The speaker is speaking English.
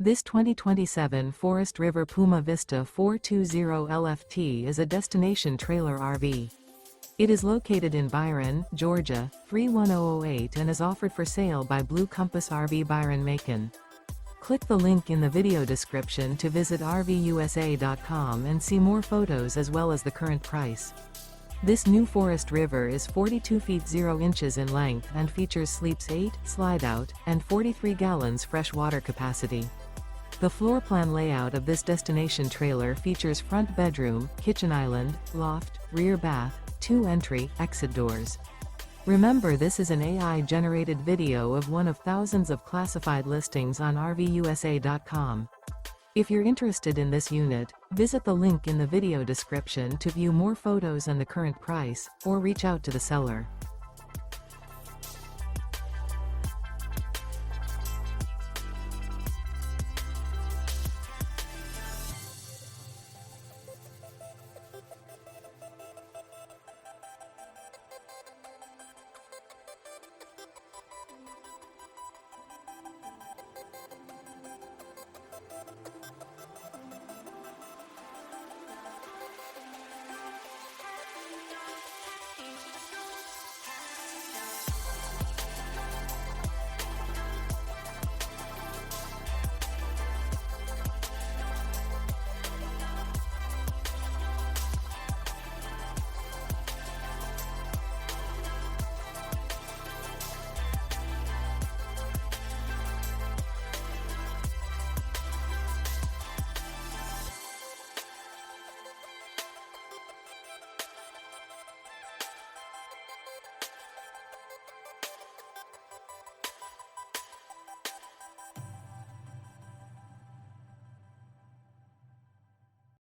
This 2027 Forest River Puma Vista 420 LFT is a destination trailer RV. It is located in Byron, Georgia, 31008 and is offered for sale by Blue Compass RV Byron-Macon. Click the link in the video description to visit RVUSA.com and see more photos as well as the current price. This new Forest River is 42 feet 0 inches in length and features sleeps 8, slide-out, and 43 gallons fresh water capacity. The floor plan layout of this destination trailer features front bedroom, kitchen island, loft, rear bath, 2 entry, exit doors. Remember, this is an AI-generated video of one of thousands of classified listings on RVUSA.com. If you're interested in this unit, visit the link in the video description to view more photos and the current price, or reach out to the seller.